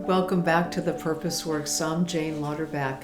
Welcome back to the Purpose Works. I'm Jane Lauterbach.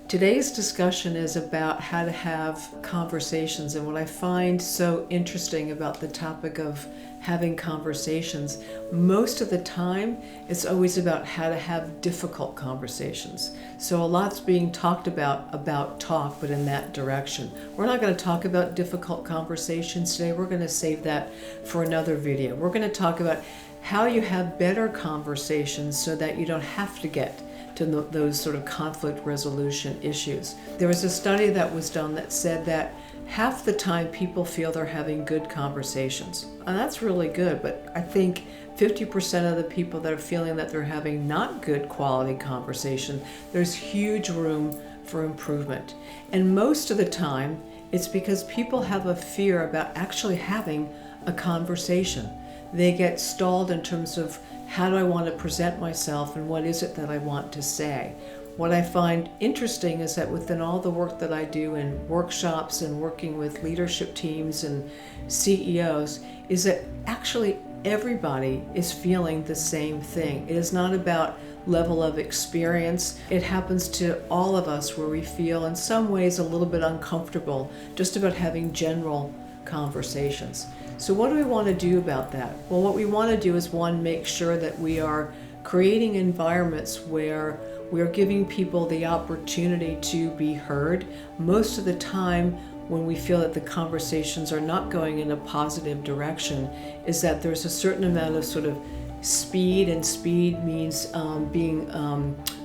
Today's discussion is about how to have conversations, and what I find so interesting about the topic of having conversations, most of the time it's always about how to have difficult conversations. So a lot's being talked about talk, but in that direction. We're not going to talk about difficult conversations today. We're going to save that for another video. We're going to talk about how you have better conversations so that you don't have to get to those sort of conflict resolution issues. There was a study that was done that said that half the time people feel they're having good conversations. And that's really good, but I think 50% of the people that are feeling that they're having not good quality conversation, there's huge room for improvement. And most of the time, it's because people have a fear about actually having a conversation. They get stalled in terms of how do I want to present myself and what is it that I want to say. What I find interesting is that within all the work that I do in workshops and working with leadership teams and CEOs, is that actually everybody is feeling the same thing. It is not about level of experience. It happens to all of us where we feel in some ways a little bit uncomfortable just about having general conversations. So what do we want to do about that? Well, what we want to do is, one, make sure that we are creating environments where we're giving people the opportunity to be heard. Most of the time when we feel that the conversations are not going in a positive direction is that there's a certain amount of sort of speed, and speed means being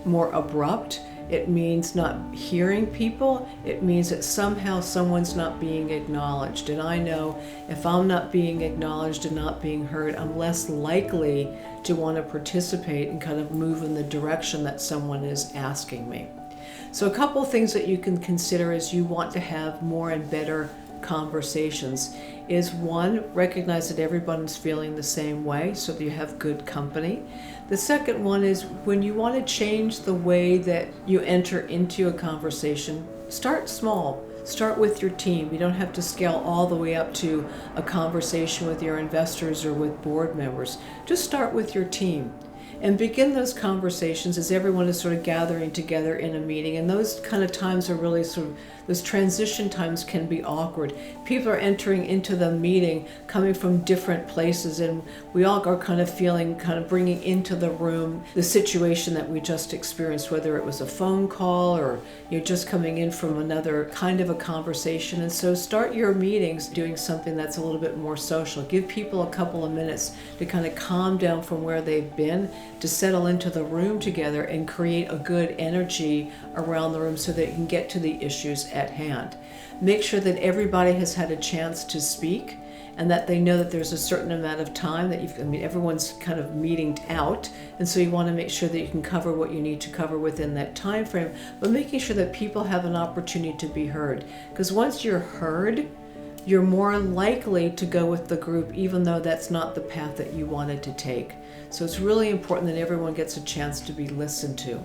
more abrupt. It means not hearing people. It means that somehow someone's not being acknowledged. And I know if I'm not being acknowledged and not being heard, I'm less likely to want to participate and kind of move in the direction that someone is asking me. So a couple of things that you can consider as you want to have more and better conversations is, one, recognize that everyone's feeling the same way so that you have good company. The second one is, when you want to change the way that you enter into a conversation, start small. Start with your team. You don't have to scale all the way up to a conversation with your investors or with board members. Just start with your team and begin those conversations as everyone is sort of gathering together in a meeting. And those kind of times are really sort of, those transition times can be awkward. People are entering into the meeting coming from different places, and we all are kind of bringing into the room the situation that we just experienced, whether it was a phone call or you're just coming in from another kind of a conversation. And so start your meetings doing something that's a little bit more social. Give people a couple of minutes to kind of calm down from where they've been, to settle into the room together and create a good energy around the room so that you can get to the issues at hand. Make sure that everybody has had a chance to speak and that they know that there's a certain amount of time that everyone's kind of meeting out, and so you want to make sure that you can cover what you need to cover within that time frame, but making sure that people have an opportunity to be heard. Because once you're heard, you're more likely to go with the group, even though that's not the path that you wanted to take. So it's really important that everyone gets a chance to be listened to.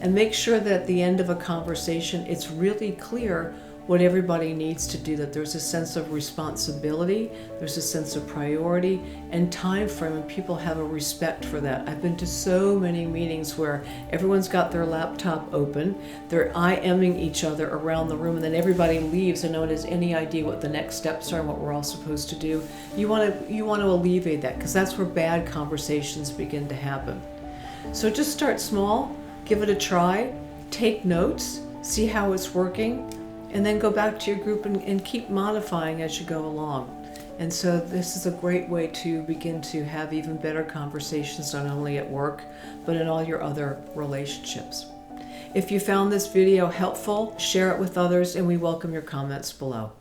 And make sure that at the end of a conversation, it's really clear what everybody needs to do, that there's a sense of responsibility, there's a sense of priority and time frame, and people have a respect for that. I've been to so many meetings where everyone's got their laptop open, they're IMing each other around the room, and then everybody leaves and no one has any idea what the next steps are and what we're all supposed to do. You want to alleviate that, because that's where bad conversations begin to happen. So just start small, give it a try, take notes, see how it's working, and then go back to your group and keep modifying as you go along. And so this is a great way to begin to have even better conversations, not only at work, but in all your other relationships. If you found this video helpful, share it with others, and we welcome your comments below.